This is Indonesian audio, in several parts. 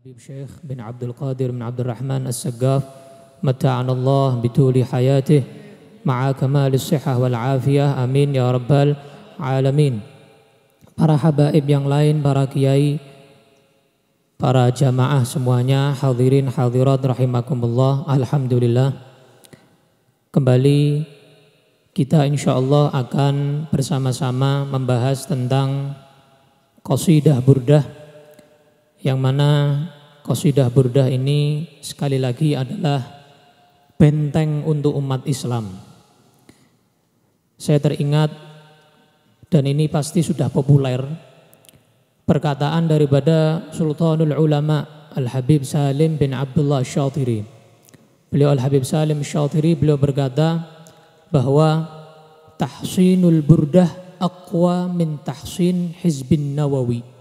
Habib Syekh bin Abdul Qadir bin Abdul Rahman As-Saggaf mata'ana Allah bituli hayatih ma'a kamalis sihah wal afiyah, amin ya rabbal alamin. Para habaib yang lain, para kiai, para jamaah semuanya, hadirin hadirat rahimakumullah. Alhamdulillah, kembali kita insyaallah akan bersama-sama membahas tentang qasidah burdah, yang mana qasidah burdah ini sekali lagi adalah benteng untuk umat Islam. Saya teringat, dan ini pasti sudah populer, perkataan daripada Sultanul Ulama Al-Habib Salim bin Abdullah Syatiri. Beliau Al-Habib Salim Syatiri, beliau berkata bahwa tahsinul burdah aqwa min tahsin hizbin nawawi.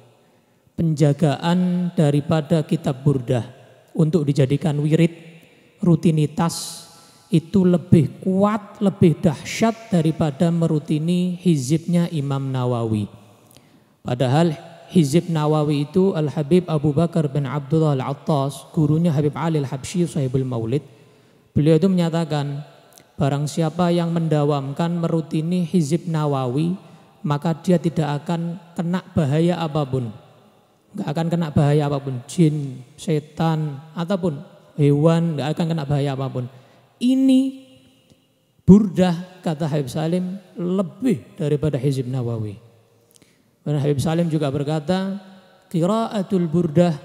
Penjagaan daripada kitab burdah untuk dijadikan wirid, rutinitas, itu lebih kuat, lebih dahsyat daripada merutini hizibnya Imam Nawawi. Padahal hizib Nawawi itu Al-Habib Abu Bakar bin Abdullah Al-Attas, gurunya Habib Ali Al-Habsyi Sahibul Maulid. Beliau itu menyatakan, barang siapa yang mendawamkan merutini hizib Nawawi, maka dia tidak akan kena bahaya apapun. Gak akan kena bahaya apapun, jin, setan, ataupun hewan, gak akan kena bahaya apapun. Ini burdah, kata Habib Salim, lebih daripada hizib Nawawi. Dan Habib Salim juga berkata, qiraatul burdah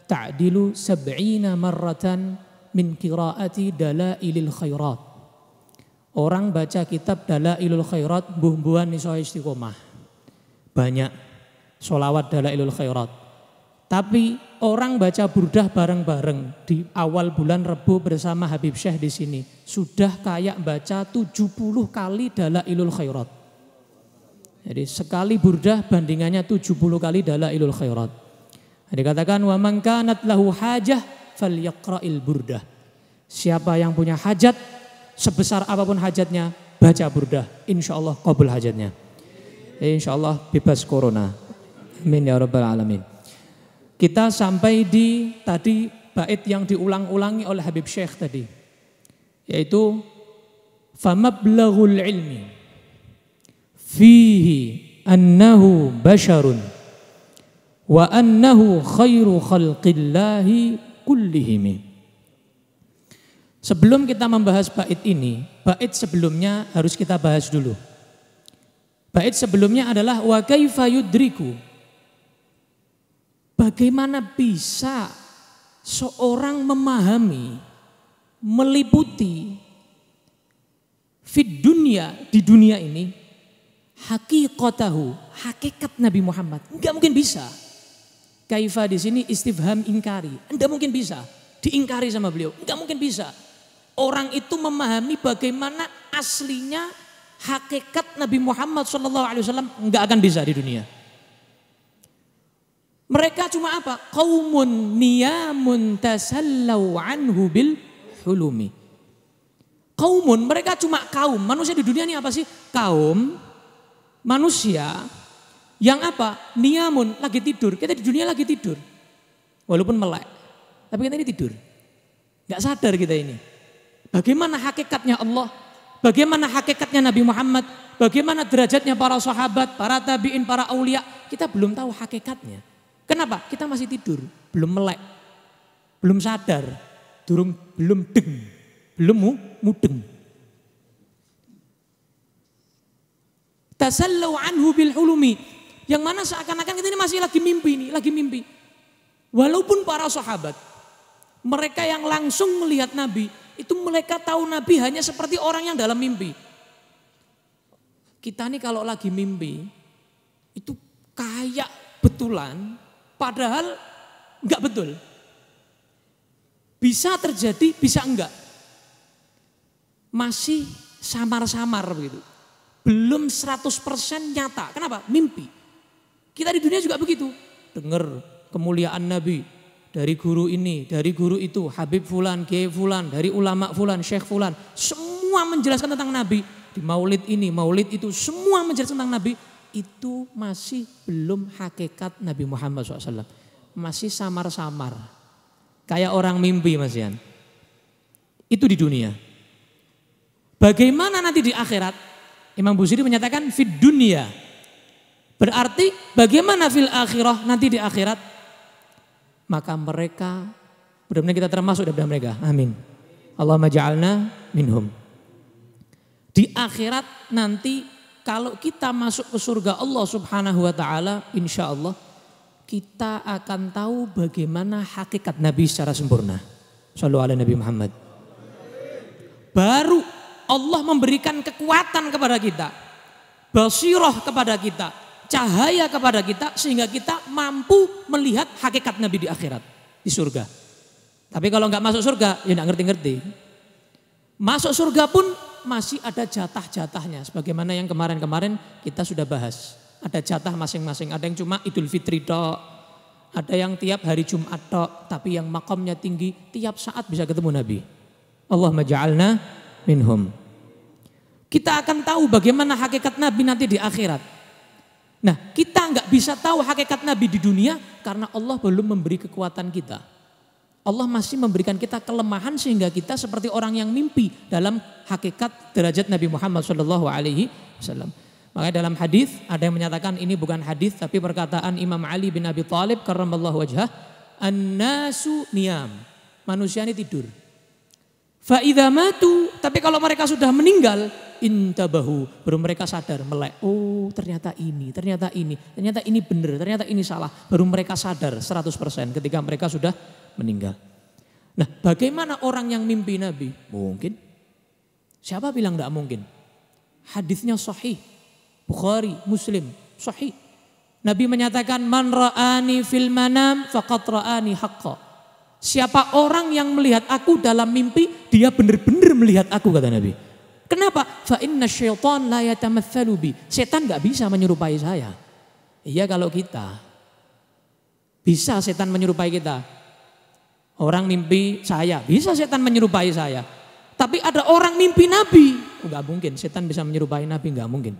ta'dilu sab'ina marratan min qiraati dalailil khairat. Orang baca kitab Dalailul Khairat, buh-buhan iso istiqomah. Banyak sholawat Dalailul Khairat. Tapi orang baca burdah bareng-bareng di awal bulan Rebo bersama Habib Syekh di sini sudah kayak baca 70 kali Dalailul Khairat. Jadi sekali burdah bandingannya 70 kali Dalailul Khairat. Dikatakan wa man kanat lahu hajah falyaqra'il burdah. Siapa yang punya hajat, sebesar apapun hajatnya, baca burdah, insyaallah qabul hajatnya. Insyaallah bebas corona. Amin ya rabbal alamin. Kita sampai di tadi bait yang diulang-ulangi oleh Habib Syekh tadi, yaitu famablaghul ilmi fihi annahu basyarun wa annahu khairu khalqillahi kullihim. Sebelum kita membahas bait ini, bait sebelumnya harus kita bahas dulu. Bait sebelumnya adalah wa kaifa yudriku. Bagaimana bisa seorang memahami, meliputi fid dunya, di dunia ini, haqiqatahu, hakikat Nabi Muhammad? Enggak mungkin bisa. Kaifa di sini istifham ingkari. Enggak mungkin bisa. Diingkari sama beliau. Enggak mungkin bisa. Orang itu memahami bagaimana aslinya hakikat Nabi Muhammad SAW, enggak akan bisa di dunia. Mereka cuma apa? Qaumun niyamun tasallau anhu bil hulumi. Qaumun, mereka cuma kaum. Manusia di dunia ini apa sih? Kaum manusia yang apa? Niyamun, lagi tidur. Kita di dunia lagi tidur. Walaupun melek, tapi kita ini tidur. Gak sadar kita ini. Bagaimana hakikatnya Allah? Bagaimana hakikatnya Nabi Muhammad? Bagaimana derajatnya para sahabat, para tabi'in, para aulia? Kita belum tahu hakikatnya. Kenapa? Kita masih tidur, belum melek, belum sadar, belum deng, belum mudeng. Tasallau anhu bil hulumi, yang mana seakan-akan kita ini masih lagi mimpi. Walaupun para sahabat, mereka yang langsung melihat Nabi, itu mereka tahu Nabi hanya seperti orang yang dalam mimpi. Kita nih kalau lagi mimpi, itu kayak betulan, padahal enggak betul. Bisa terjadi, bisa enggak. Masih samar-samar begitu. Belum 100% nyata. Kenapa? Mimpi. Kita di dunia juga begitu. Dengar kemuliaan Nabi dari guru ini, dari guru itu, Habib Fulan, Kiai Fulan, dari ulama Fulan, Syekh Fulan. Semua menjelaskan tentang Nabi. Di maulid ini, maulid itu, semua menjelaskan tentang Nabi. Itu masih belum hakikat Nabi Muhammad SAW. Masih samar-samar. Kayak orang mimpi Mas Yan. Itu di dunia. Bagaimana nanti di akhirat? Imam Busiri menyatakan fid dunia. Berarti bagaimana fil akhirah nanti di akhirat? Maka mereka, mudah-mudahan kita termasuk daripada mereka. Amin. Allahumma ja'alna minhum. Di akhirat nanti kalau kita masuk ke surga Allah Subhanahu wa taala, insya Allah kita akan tahu bagaimana hakikat Nabi secara sempurna. Shallu ala Nabi Muhammad. Baru Allah memberikan kekuatan kepada kita, basirah kepada kita, cahaya kepada kita, sehingga kita mampu melihat hakikat Nabi di akhirat, di surga. Tapi kalau nggak masuk surga, ya nggak ngerti-ngerti. Masuk surga pun masih ada jatah-jatahnya, sebagaimana yang kemarin-kemarin kita sudah bahas. Ada jatah masing-masing, ada yang cuma Idul Fitri tok, ada yang tiap hari Jumat tok, tapi yang makamnya tinggi, tiap saat bisa ketemu Nabi. Allahumma ja'alna minhum. Kita akan tahu bagaimana hakikat Nabi nanti di akhirat. Nah, kita nggak bisa tahu hakikat Nabi di dunia karena Allah belum memberi kekuatan kita. Allah masih memberikan kita kelemahan sehingga kita seperti orang yang mimpi dalam hakikat derajat Nabi Muhammad SAW. Makanya dalam hadis ada yang menyatakan ini bukan hadis tapi perkataan Imam Ali bin Abi Thalib karramallahu wajhah, an-nasu niyam. Manusia ini tidur. Fa idza matu, tapi kalau mereka sudah meninggal, intabahu, baru mereka sadar, melek. Oh, ternyata ini benar, ternyata ini salah. Baru mereka sadar 100% ketika mereka sudah meninggal. Nah, bagaimana orang yang mimpi Nabi? Mungkin. Siapa bilang tidak mungkin? Hadisnya sahih. Bukhari, Muslim, sahih. Nabi menyatakan man ra'ani fil manam faqad ra'ani haqqa. Siapa orang yang melihat aku dalam mimpi, dia benar-benar melihat aku, kata Nabi. Kenapa? Fa inna syaitan la yatamatsalu bi. Setan enggak bisa menyerupai saya. Iya, kalau kita bisa setan menyerupai kita. Orang mimpi saya, bisa setan menyerupai saya. Tapi ada orang mimpi Nabi, enggak mungkin setan bisa menyerupai Nabi, enggak mungkin.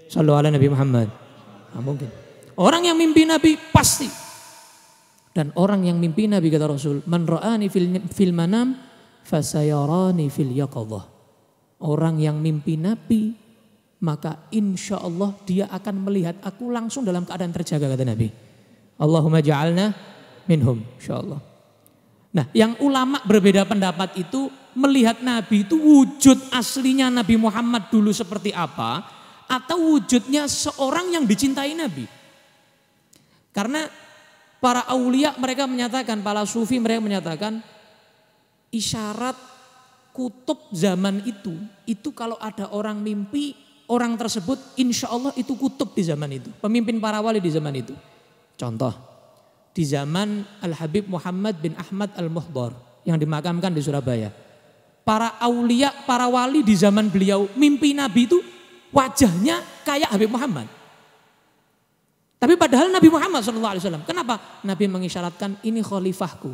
Shallallahu ala Nabi Muhammad. Enggak mungkin. Orang yang mimpi Nabi pasti. Dan orang yang mimpi Nabi, kata Rasul, man ra'ani fil manam fasayarani fil yaqadhah. Orang yang mimpi Nabi, maka insya Allah dia akan melihat aku langsung dalam keadaan terjaga, kata Nabi. Allahumma ja'alna minhum, insya Allah. Nah, yang ulama berbeda pendapat itu melihat Nabi itu wujud aslinya Nabi Muhammad dulu seperti apa, atau wujudnya seorang yang dicintai Nabi. Karena para aulia mereka menyatakan, para sufi mereka menyatakan isyarat kutub zaman itu kalau ada orang mimpi, orang tersebut insya Allah itu kutub di zaman itu. Pemimpin para wali di zaman itu. Contoh, di zaman Al-Habib Muhammad bin Ahmad Al-Muhdar yang dimakamkan di Surabaya. Para aulia, para wali di zaman beliau mimpi Nabi itu wajahnya kayak Habib Muhammad. Tapi padahal Nabi Muhammad SAW, kenapa? Nabi mengisyaratkan ini khalifahku,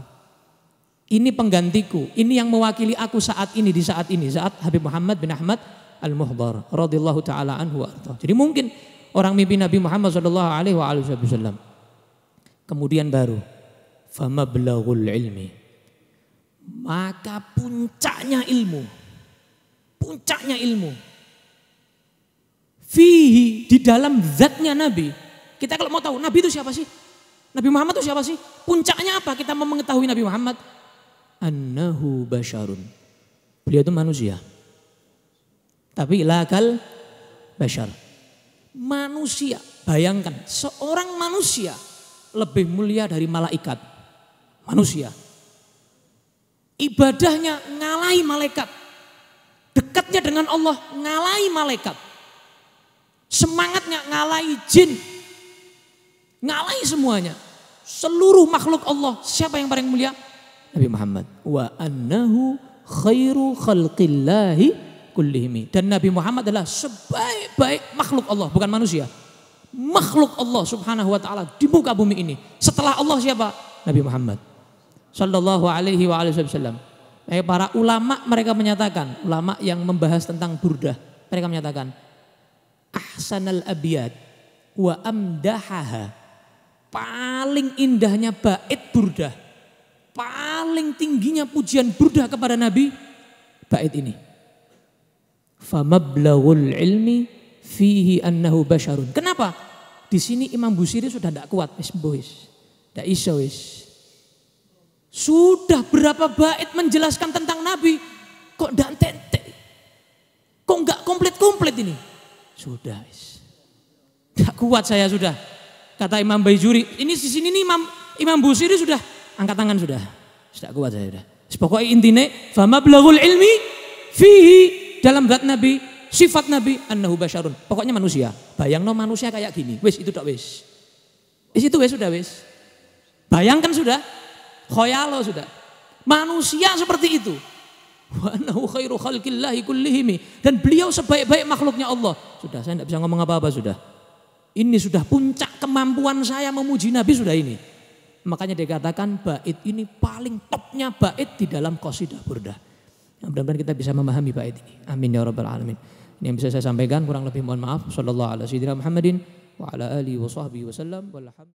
ini penggantiku, ini yang mewakili aku saat ini, di saat ini, saat Habib Muhammad bin Ahmad Al-Muhdar radhiyallahu taala anhu. Jadi mungkin orang mimpi Nabi Muhammad SAW. Kemudian baru famablaghul ilmi, maka puncaknya ilmu fihi, di dalam zatnya Nabi. Kita kalau mau tahu Nabi itu siapa sih? Nabi Muhammad itu siapa sih? Puncaknya apa kita mau mengetahui Nabi Muhammad? Annahu basyarun. Beliau itu manusia. Tapi lakal basyar. Manusia. Bayangkan seorang manusia lebih mulia dari malaikat. Manusia. Ibadahnya ngalahi malaikat. Dekatnya dengan Allah ngalahi malaikat. Semangatnya ngalahi jin. Ngalahi semuanya. Seluruh makhluk Allah. Siapa yang paling mulia? Nabi Muhammad. Wa annahu khairu khalqillahi kullihimi. Dan Nabi Muhammad adalah sebaik-baik makhluk Allah. Bukan manusia. Makhluk Allah subhanahu wa ta'ala di muka bumi ini. Setelah Allah siapa? Nabi Muhammad sallallahu alaihi wa alihi wasallam. Para ulama mereka menyatakan, ulama yang membahas tentang burdah, mereka menyatakan ahsanal abiyat wa amdahaha. Paling indahnya bait burdah, paling tingginya pujian burdah kepada Nabi, bait ini. Famablaghul ilmi fihi annahu basyarun. Kenapa? Di sini Imam Busiri sudah tidak kuat, tidak iso wis. Sudah berapa bait menjelaskan tentang Nabi, kok tidak tente, kok enggak komplit ini. Sudah wis, tidak kuat saya sudah. Kata Imam Baijuri, ini di sini nih Imam Busiri sudah angkat tangan sudah kuat saya sudah. Pokoknya intinya, famablaghul ilmi fihi, dalam zat Nabi, sifat Nabi, annahu basyarun. Pokoknya manusia. Bayangno manusia kayak gini. Wis itu tok wis. Itu wis sudah wis. Bayangkan sudah. Khoyalo sudah. Manusia seperti itu. Wa annahu khairu khalqillahi kullihim. Dan beliau sebaik-baik makhluknya Allah. Sudah, saya tidak bisa ngomong apa-apa sudah. Ini sudah puncak kemampuan saya memuji Nabi sudah ini. Makanya dikatakan bait ini paling topnya bait di dalam qasidah burdah. Mudah-mudahan kita bisa memahami bait ini. Amin ya rabbal alamin. Ini yang bisa saya sampaikan, kurang lebih mohon maaf. Sallallahu alaihi wasallam Muhammadin wa ala alihi wa sahbihi wasallam.